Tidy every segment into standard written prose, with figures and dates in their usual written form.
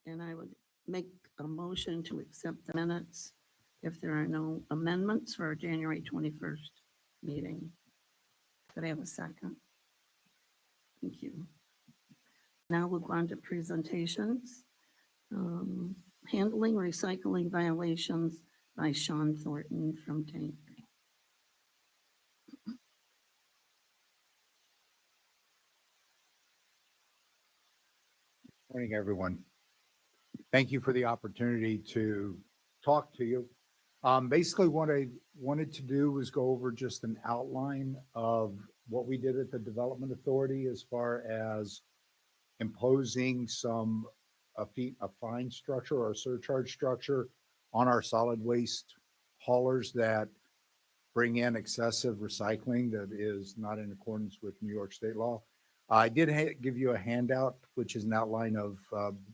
And I would make a motion to accept the minutes if there are no amendments for our January 21st meeting. Could I have a second? Thank you. Now we'll go on to presentations. Handling recycling violations by Sean Thornton from Tank. Morning, everyone. Thank you for the opportunity to talk to you. Basically, what I wanted to do was go over just an outline of what we did at the Development Authority as far as imposing a fine structure or a surcharge structure on our solid waste haulers that bring in excessive recycling that is not in accordance with New York state law. I did give you a handout, which is an outline of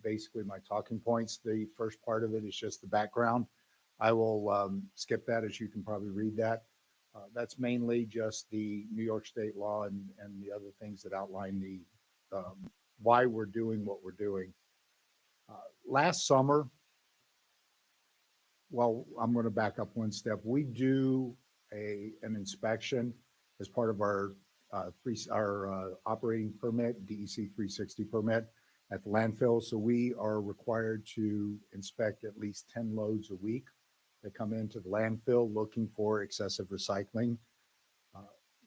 basically my talking points. The first part of it is just the background. I will skip that, as you can probably read that. That's mainly just the New York state law and the other things that outline the why we're doing what we're doing. Last summer, well, I'm going to back up one step. We do an inspection as part of our operating permit, DEC 360 permit at the landfill. So we are required to inspect at least 10 loads a week that come into the landfill looking for excessive recycling.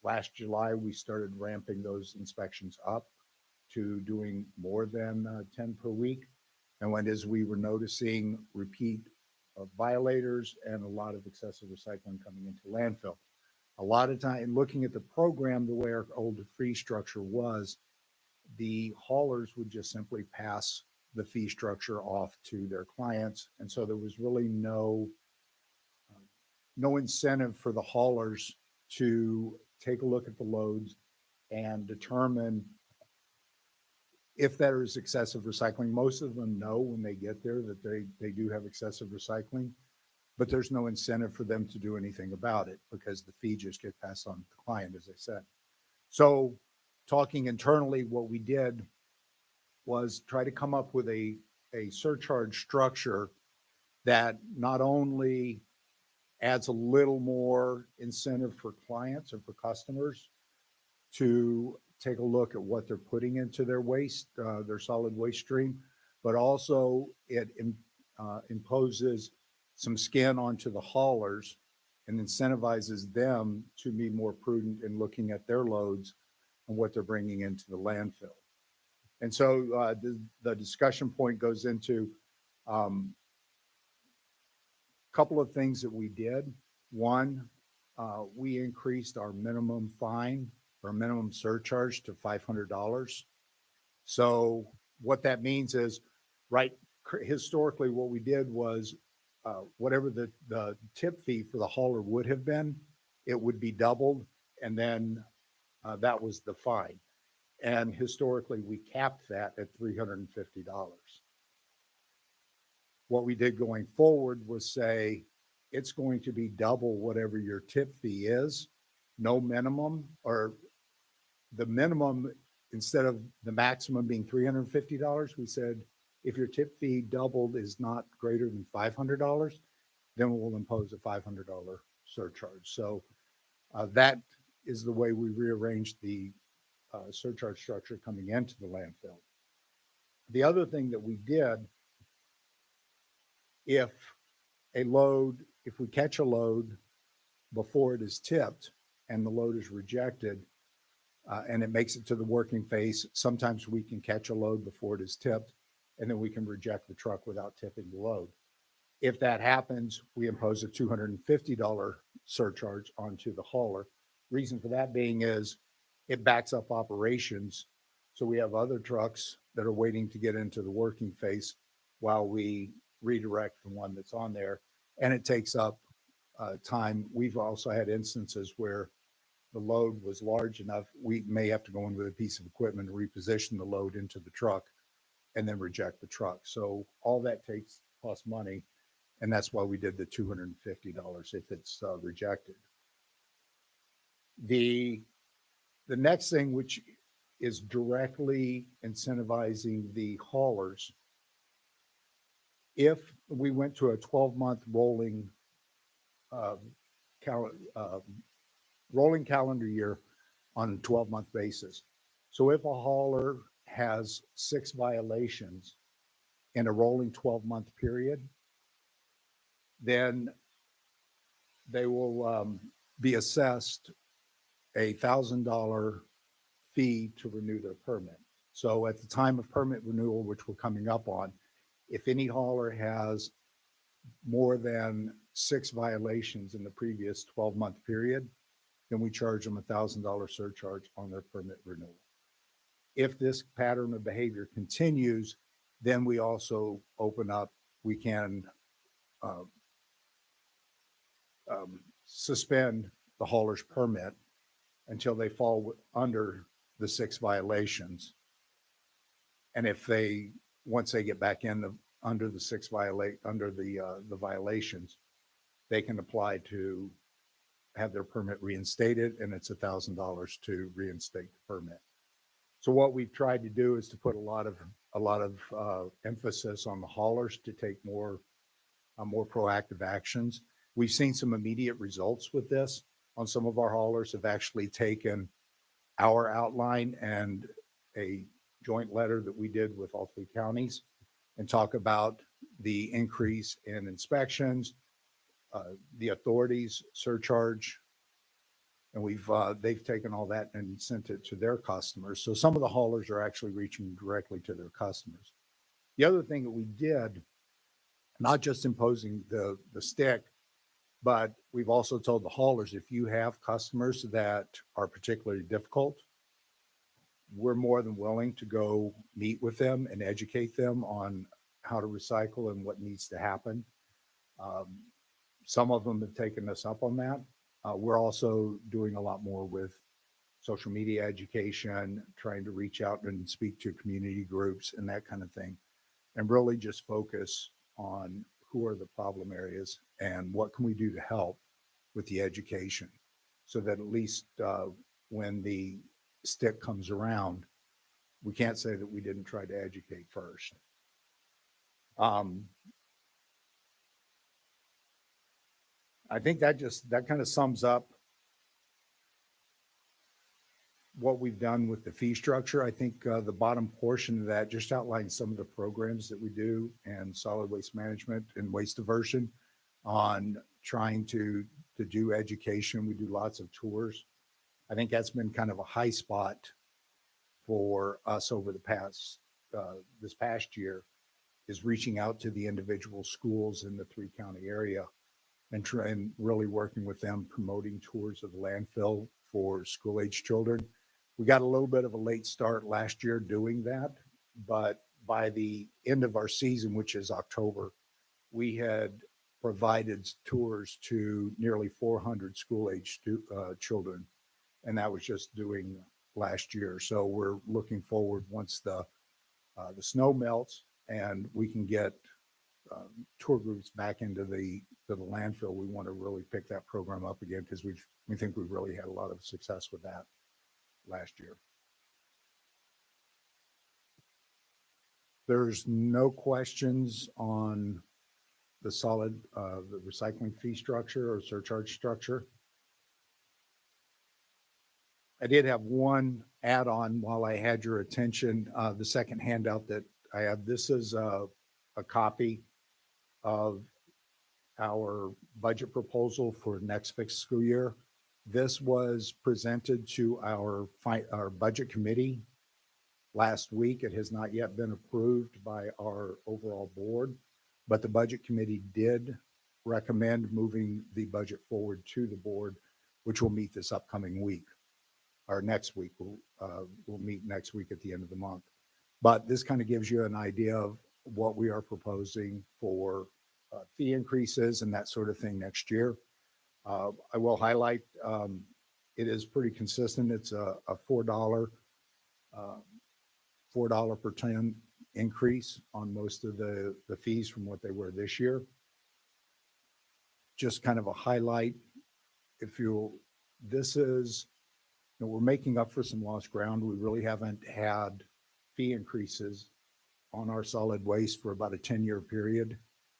Last July, we started ramping those inspections up to doing more than 10 per week. And as we were noticing repeat violators and a lot of excessive recycling coming into landfill. A lot of time, looking at the program, the way our old fee structure was, the haulers would just simply pass the fee structure off to their clients. And so there was really no incentive for the haulers to take a look at the loads and determine if there is excessive recycling. Most of them know when they get there that they do have excessive recycling, but there's no incentive for them to do anything about it because the fee just gets passed on to the client, as I said. So talking internally, what we did was try to come up with a surcharge structure that not only adds a little more incentive for clients and for customers to take a look at what they're putting into their waste, their solid waste stream, but also it imposes some skin onto the haulers and incentivizes them to be more prudent in looking at their loads and what they're bringing into the landfill. And so the discussion point goes into a couple of things that we did. One, we increased our minimum fine or minimum surcharge to $500. So what that means is, historically, what we did was whatever the tip fee for the hauler would have been, it would be doubled, and then that was the fine. And historically, we capped that at $350. What we did going forward was say, it's going to be double whatever your tip fee is, no minimum, or the minimum, instead of the maximum being $350, we said, if your tip fee doubled is not greater than $500, then we'll impose a $500 surcharge. So that is the way we rearranged the surcharge structure coming into the landfill. The other thing that we did, if we catch a load before it is tipped and the load is rejected, and it makes it to the working phase, sometimes we can catch a load before it is tipped, and then we can reject the truck without tipping the load. If that happens, we impose a $250 surcharge onto the hauler. Reason for that being is it backs up operations. So we have other trucks that are waiting to get into the working phase while we redirect the one that's on there. And it takes up time. We've also had instances where the load was large enough, we may have to go in with a piece of equipment and reposition the load into the truck and then reject the truck. So all that costs money. And that's why we did the $250 if it's rejected. The next thing, which is directly incentivizing the haulers, If we went to a 12-month rolling, uh, rolling calendar year on a 12-month basis. So if a hauler has 6 violations in a rolling 12-month period, then they will be assessed $1,000 fee to renew their permit. So at the time of permit renewal, which we're coming up on, if any hauler has more than 6 violations in the previous 12-month period, then we charge them $1,000 surcharge on their permit renewal. If this pattern of behavior continues, then we also open up, we can uh, suspend the hauler's permit until they fall under the 6 violations. And if they, once they get back in under the 6 under the violations, they can apply to have their permit reinstated, and it's $1,000 to reinstate the permit. So what we've tried to do is to put a lot of emphasis on the haulers to take more proactive actions. We've seen some immediate results with this. On some of our haulers have actually taken our outline and a joint letter that we did with all 3 counties and talk about the increase in inspections, the authorities surcharge, and they've taken all that and sent it to their customers. So some of the haulers are actually reaching directly to their customers. The other thing that we did, not just imposing the stick, but we've also told the haulers, if you have customers that are particularly difficult, we're more than willing to go meet with them and educate them on how to recycle and what needs to happen. Some of them have taken us up on that. We're also doing a lot more with social media education, trying to reach out and speak to community groups and that kind of thing, and really just focus on who are the problem areas and what can we do to help with the education, so that at least when the stick comes around, we can't say that we didn't try to educate first. I think that kind of sums up what we've done with the fee structure. I think the bottom portion of that just outlines some of the programs that we do and solid waste management and waste diversion on trying to do education. We do lots of tours. I think that's been kind of a high spot for us over the past, this past year, is reaching out to the individual schools in the 3-county area and really working with them, promoting tours of the landfill for school-age children. We got a little bit of a late start last year doing that, but by the end of our season, which is October, we had provided tours to nearly 400 school-age children, and that was just doing last year. So we're looking forward, once the snow melts and we can get tour groups back into the landfill, we want to really pick that program up again, because we think we've really had a lot of success with that last year. There's no questions on the the recycling fee structure or surcharge structure. I did have one add-on while I had your attention. The second handout that I have, this is a copy of our budget proposal for next fiscal year. This was presented to our budget committee last week. It has not yet been approved by our overall board, but the budget committee did recommend moving the budget forward to the board, which will meet this upcoming week, or next week. We'll meet next week at the end of the month. But this kind of gives you an idea of what we are proposing for fee increases and that sort of thing next year. I will highlight, it is pretty consistent. It's a $4 per ton increase on most of the fees from what they were this year. Just kind of a highlight, this is, we're making up for some lost ground. We really haven't had fee increases on our solid waste for about a 10-year period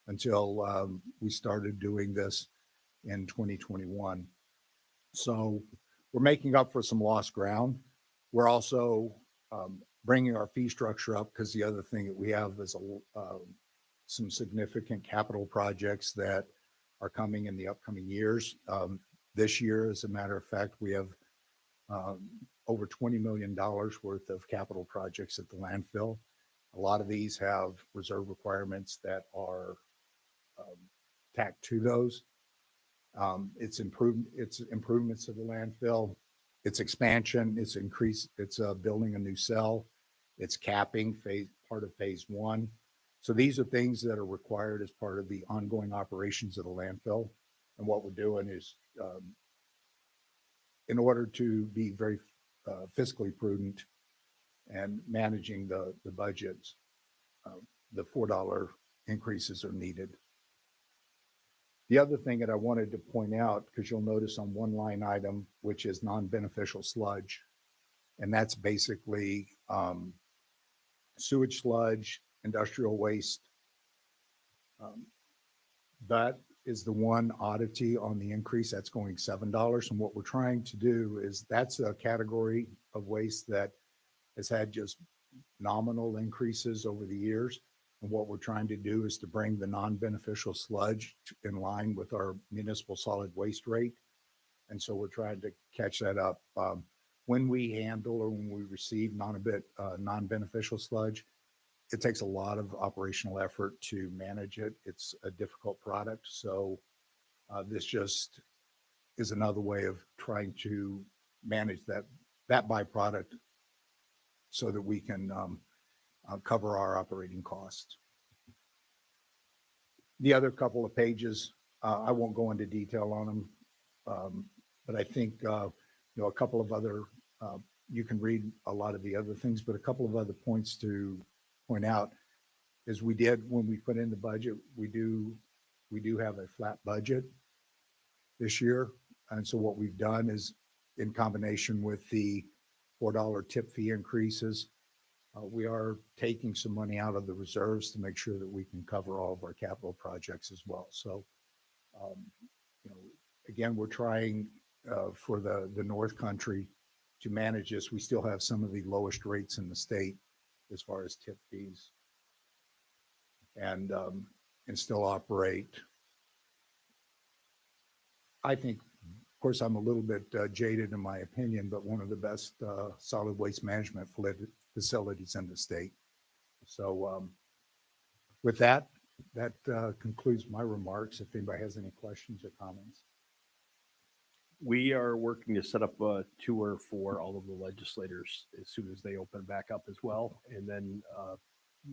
until we started doing this in 2021. So we're making up for some lost ground. We're also bringing our fee structure up because the other thing that we have is some significant capital projects that are coming in the upcoming years. This year, as a matter of fact, we have over $20 million worth of capital projects at the landfill. A lot of these have reserve requirements that are tacked to those. It's improvements of the landfill, it's expansion, it's building a new cell, it's capping part of phase one. So these are things that are required as part of the ongoing operations of the landfill. And what we're doing is, in order to be very fiscally prudent and managing the budgets, the $4 increases are needed. The other thing that I wanted to point out, because you'll notice on one line item, which is non-beneficial sludge, and that's basically sewage sludge, industrial waste. That is the one oddity on the increase. That's going $7. And what we're trying to do is that's a category of waste that has had just nominal increases over the years. And what we're trying to do is to bring the non-beneficial sludge in line with our municipal solid waste rate. And so we're trying to catch that up. When we handle or when we receive non-beneficial sludge, it takes a lot of operational effort to manage it. It's a difficult product. So this just is another way of trying to manage that byproduct so that we can cover our operating costs. The other couple of pages, I won't go into detail on them, but I think a couple of other, you can read a lot of the other things, but a couple of other points to point out is we did, when we put in the budget, we do have a flat budget this year. And so what we've done is, in combination with the $4 tip fee increases, we are taking some money out of the reserves to make sure that we can cover all of our capital projects as well. So, again, we're trying for the North Country to manage this. We still have some of the lowest rates in the state as far as tip fees, and still operate. I think, of course, I'm a little bit jaded in my opinion, but one of the best solid waste management facilities in the state. So with that concludes my remarks. If anybody has any questions or comments. We are working to set up a tour for all of the legislators as soon as they open back up as well. And then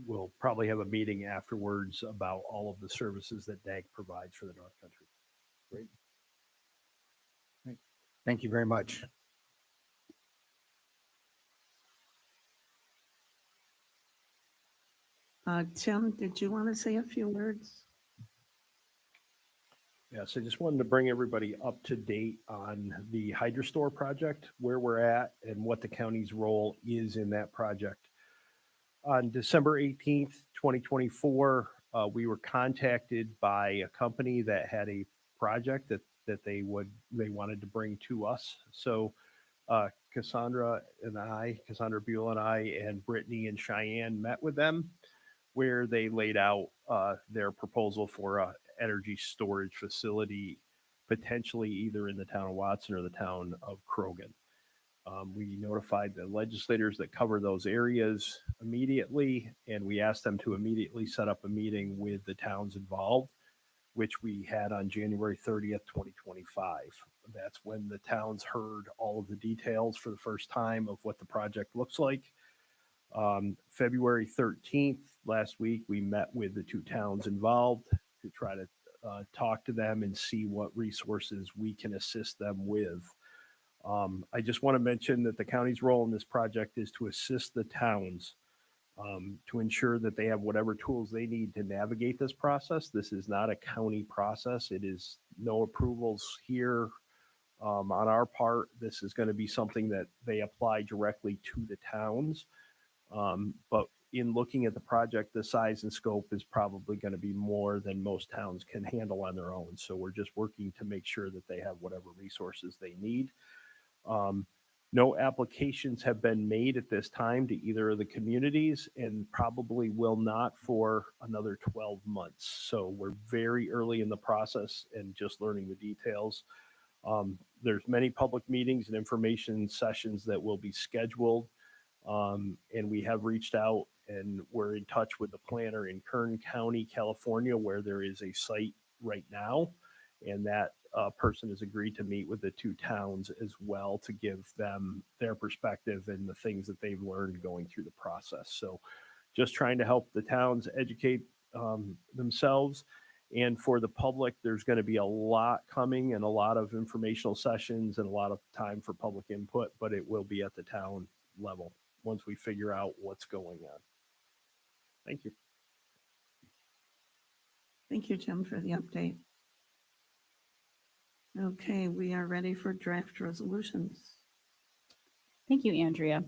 we'll probably have a meeting afterwards about all of the services that DAG provides for the North Country. Great. Thank you very much. Tim, did you want to say a few words? Yes, I just wanted to bring everybody up to date on the HydroStore project, where we're at and what the county's role is in that project. On December 18th, 2024, we were contacted by a company that had a project that they wanted to bring to us. So Cassandra Buell and I, and Brittany and Cheyenne met with them, where they laid out their proposal for a energy storage facility, potentially either in the town of Watson or the town of Croghan. We notified the legislators that cover those areas immediately, and we asked them to immediately set up a meeting with the towns involved, which we had on January 30th, 2025. That's when the towns heard all of the details for the first time of what the project looks like. February 13th, last week, we met with the two towns involved to try to talk to them and see what resources we can assist them with. I just want to mention that the county's role in this project is to assist the towns to ensure that they have whatever tools they need to navigate this process. This is not a county process. It is no approvals here on our part. This is going to be something that they apply directly to the towns. But in looking at the project, the size and scope is probably going to be more than most towns can handle on their own. So we're just working to make sure that they have whatever resources they need. No applications have been made at this time to either of the communities and probably will not for another 12 months. So we're very early in the process and just learning the details. There's many public meetings and information sessions that will be scheduled. And we have reached out and we're in touch with the planner in Kern County, California, where there is a site right now. And that person has agreed to meet with the two towns as well to give them their perspective and the things that they've learned going through the process. So just trying to help the towns educate themselves. And for the public, there's going to be a lot coming and a lot of informational sessions and a lot of time for public input, but it will be at the town level once we figure out what's going on. Thank you. Thank you, Jim, for the update. Okay, we are ready for draft resolutions. Thank you, Andrea.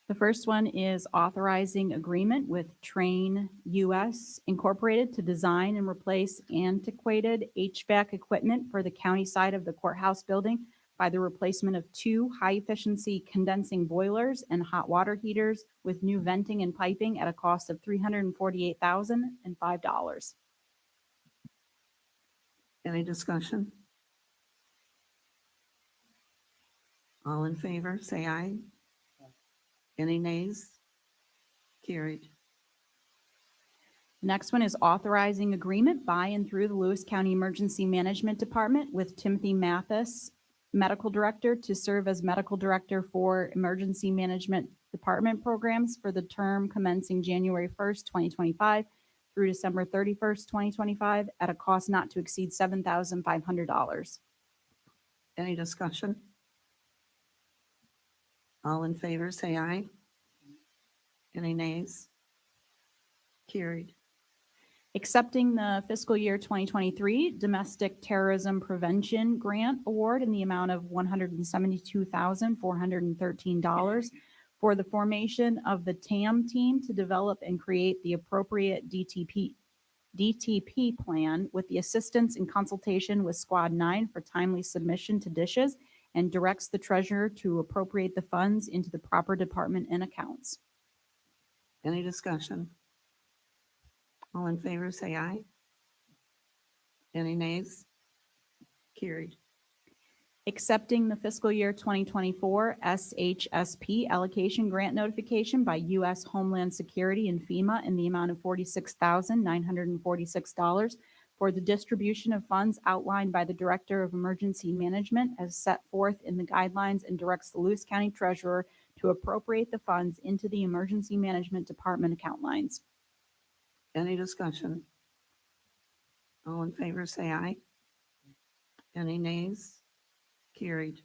The first one is authorizing agreement with Train US Incorporated to design and replace antiquated HVAC equipment for the county side of the courthouse building by the replacement of 2 high-efficiency condensing boilers and hot water heaters with new venting and piping at a cost of $348,005. Any discussion? All in favor, say aye. Any nays? Carried. The next one is authorizing agreement by and through the Lewis County Emergency Management Department with Timothy Mathis, Medical Director, to serve as Medical Director for Emergency Management Department programs for the term commencing January 1st, 2025 through December 31st, 2025 at a cost not to exceed $7,500. Any discussion? All in favor, say aye. Any nays? Carried. Accepting the fiscal year 2023 Domestic Terrorism Prevention Grant Award in the amount of $172,413 for the formation of the TAM team to develop and create the appropriate DTP plan with the assistance and consultation with Squad 9 for timely submission to dishes, and directs the treasurer to appropriate the funds into the proper department and accounts. Any discussion? All in favor, say aye. Any nays? Carried. Accepting the fiscal year 2024 SHSP allocation grant notification by U.S. Homeland Security and FEMA in the amount of $46,946 for the distribution of funds outlined by the Director of Emergency Management as set forth in the guidelines, and directs the Lewis County Treasurer to appropriate the funds into the Emergency Management Department account lines. Any discussion? All in favor, say aye. Any nays? Carried.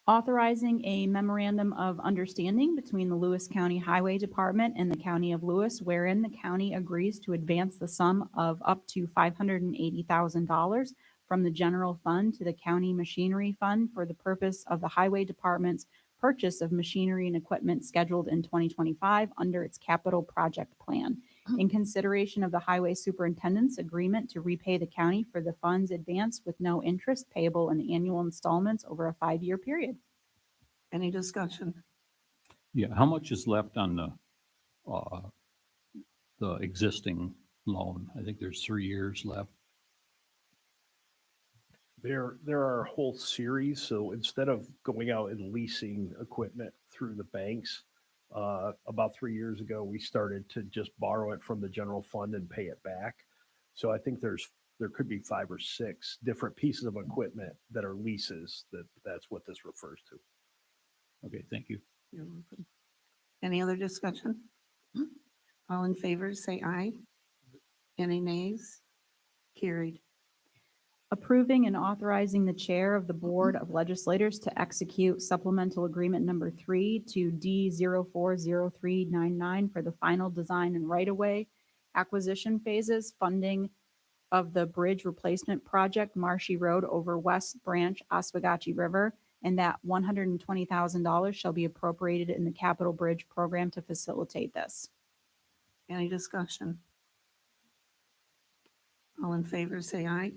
Authorizing a memorandum of understanding between the Lewis County Highway Department and the County of Lewis, wherein the county agrees to advance the sum of up to $580,000 from the general fund to the county machinery fund for the purpose of the Highway Department's purchase of machinery and equipment scheduled in 2025 under its capital project plan, in consideration of the highway superintendent's agreement to repay the county for the funds advanced with no interest, payable in annual installments over a 5-year period. Any discussion? Yeah, how much is left on the existing loan? I think there's 3 years left. There are a whole series. So instead of going out and leasing equipment through the banks, about 3 years ago, we started to just borrow it from the general fund and pay it back. So I think there could be 5 or 6 different pieces of equipment that are leases. That's what this refers to. Okay, thank you. You're welcome. Any other discussion? All in favor, say aye. Any nays? Carried. Approving and authorizing the chair of the Board of Legislators to execute supplemental agreement number 3 to D040399 for the final design and right-of-way acquisition phases, funding of the bridge replacement project Marshy Road over West Branch Oswegatchie River, and that $120,000 shall be appropriated in the Capital Bridge Program to facilitate this. Any discussion? All in favor, say aye.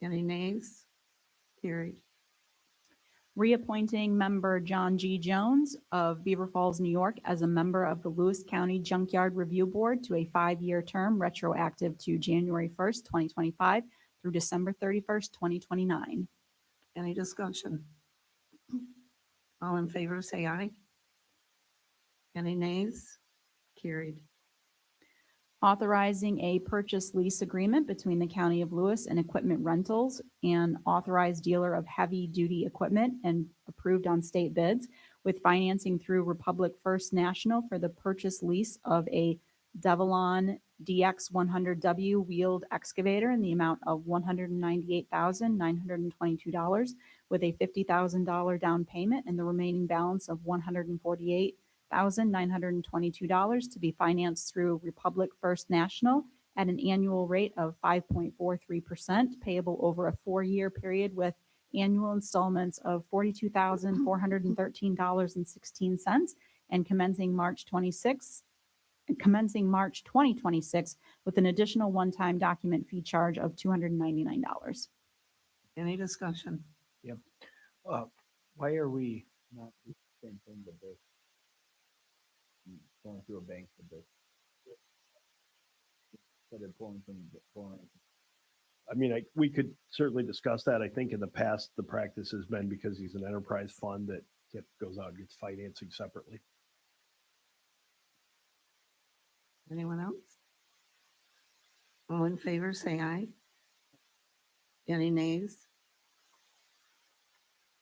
Any nays? Carried. Reappointing member John G. Jones of Beaver Falls, New York, as a member of the Lewis County Junkyard Review Board to a 5-year term retroactive to January 1st, 2025 through December 31st, 2029. Any discussion? All in favor, say aye. Any nays? Carried. Authorizing a purchase lease agreement between the County of Lewis and Equipment Rentals, an authorized dealer of heavy-duty equipment and approved on state bids, with financing through Republic First National for the purchase lease of a Devilon DX100W wheeled excavator in the amount of $198,922, with a $50,000 down payment and the remaining balance of $148,922 to be financed through Republic First National at an annual rate of 5.43%, payable over a 4-year period with annual installments of $42,413.16 and commencing March 2026 with an additional one-time document fee charge of $299. Any discussion? Why are we not the same thing with this? Going through a bank with this? Instead of pulling from the foreign. I mean, we could certainly discuss that. I think in the past, the practice has been because he's an enterprise fund that goes out and gets financing separately. Anyone else? All in favor, say aye. Any nays?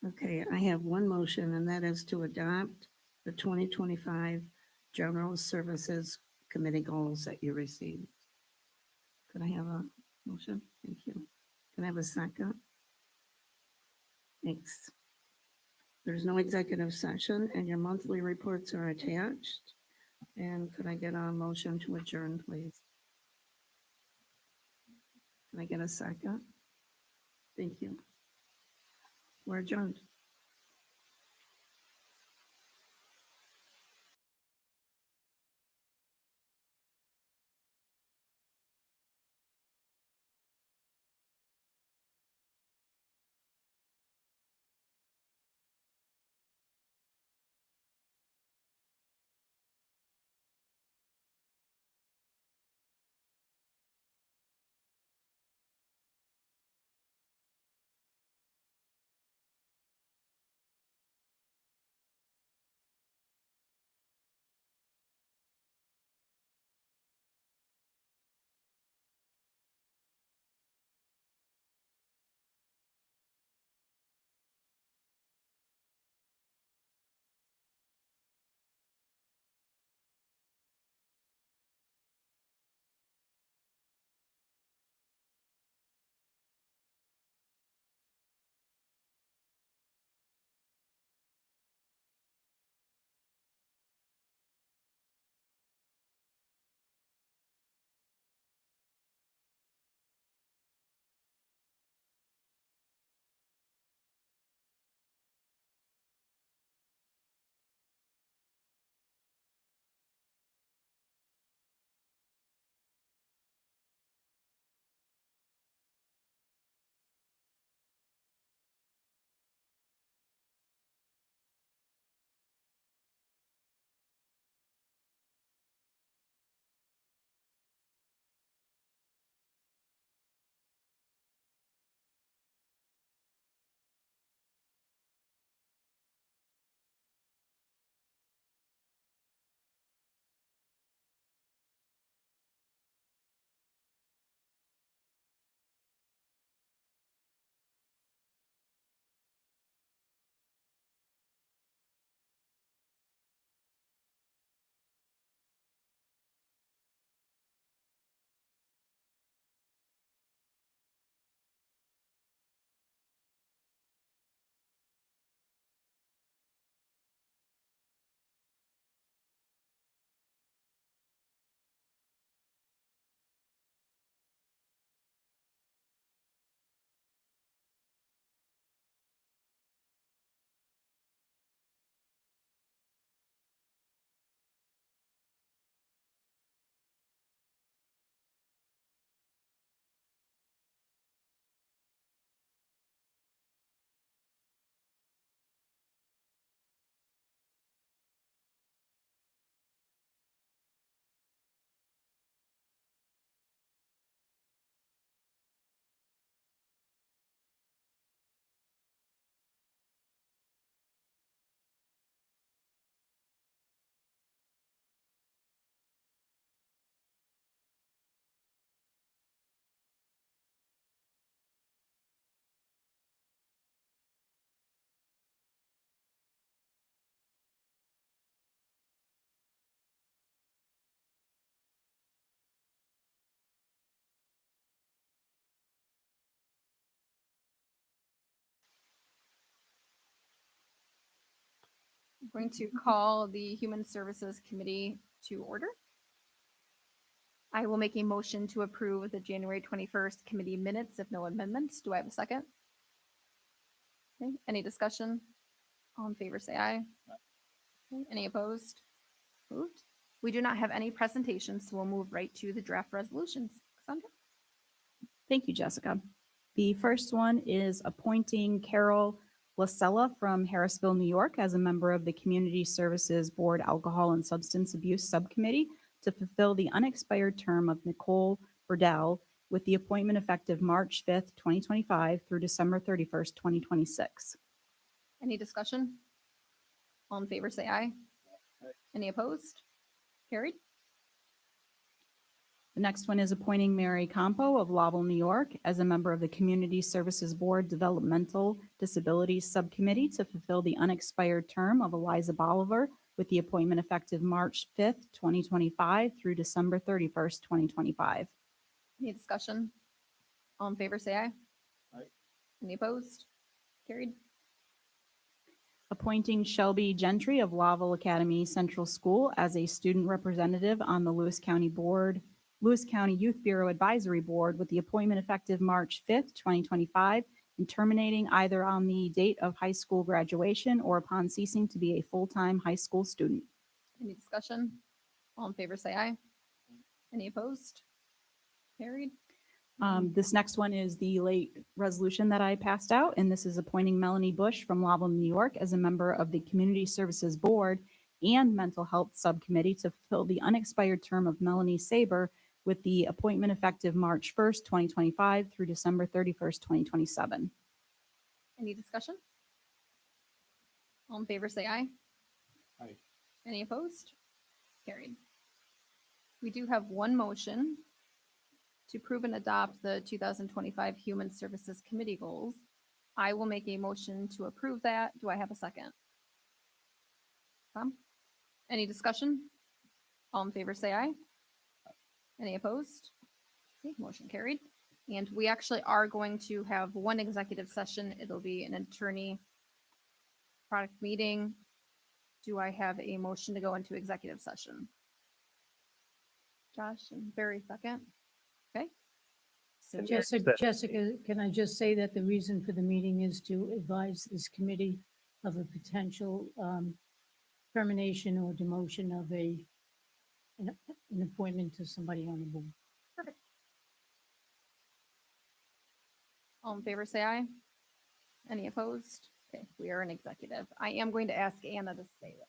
Okay, I have one motion, and that is to adopt the 2025 General Services Committee goals that you received. Could I have a motion? Thank you. Can I have a second? Thanks. There's no executive session, and your monthly reports are attached. And could I get a motion to adjourn, please? Can I get a second? Thank you. We're adjourned. Going to call the Human Services Committee to order. I will make a motion to approve the January 21st committee minutes if no amendments. Do I have a second? Okay, any discussion? All in favor, say aye. Okay, any opposed? Moved. We do not have any presentations, so we'll move right to the draft resolutions. Cassandra? Thank you, Jessica. The first one is appointing Carol Lasella from Harrisville, New York, as a member of the Community Services Board Alcohol and Substance Abuse Subcommittee to fulfill the unexpired term of Nicole Burdell with the appointment effective March 5th, 2025 through December 31st, 2026. Any discussion? All in favor, say aye. Any opposed? Carried. The next one is appointing Mary Campo of Lowell, New York, as a member of the Community Services Board Developmental Disabilities Subcommittee to fulfill the unexpired term of Eliza Bolivar with the appointment effective March 5th, 2025 through December 31st, 2025. Any discussion? All in favor, say aye. Aye. Any opposed? Carried. Appointing Shelby Gentry of Laval Academy Central School as a student representative on the Lewis County Youth Bureau Advisory Board with the appointment effective March 5th, 2025, and terminating either on the date of high school graduation or upon ceasing to be a full-time high school student. Any discussion? All in favor, say aye. Any opposed? Carried. This next one is the late resolution that I passed out, and this is appointing Melanie Bush from Laval, New York, as a member of the Community Services Board and Mental Health Subcommittee to fulfill the unexpired term of Melanie Saber with the appointment effective March 1st, 2025 through December 31st, 2027. Any discussion? All in favor, say aye. Aye. Any opposed? Carried. We do have one motion to approve and adopt the 2025 Human Services Committee goals. I will make a motion to approve that. Do I have a second? Tom? Any discussion? All in favor, say aye. Any opposed? Okay, motion carried. And we actually are going to have one executive session. It'll be an attorney product meeting. Do I have a motion to go into executive session? Josh and Barry second. Okay. So Jessica, can I just say that the reason for the meeting is to advise this committee of a potential termination or demotion of an appointment to somebody on the board. all in favor, say aye. Any opposed? Okay, we are in executive. I am going to ask Anna to stay with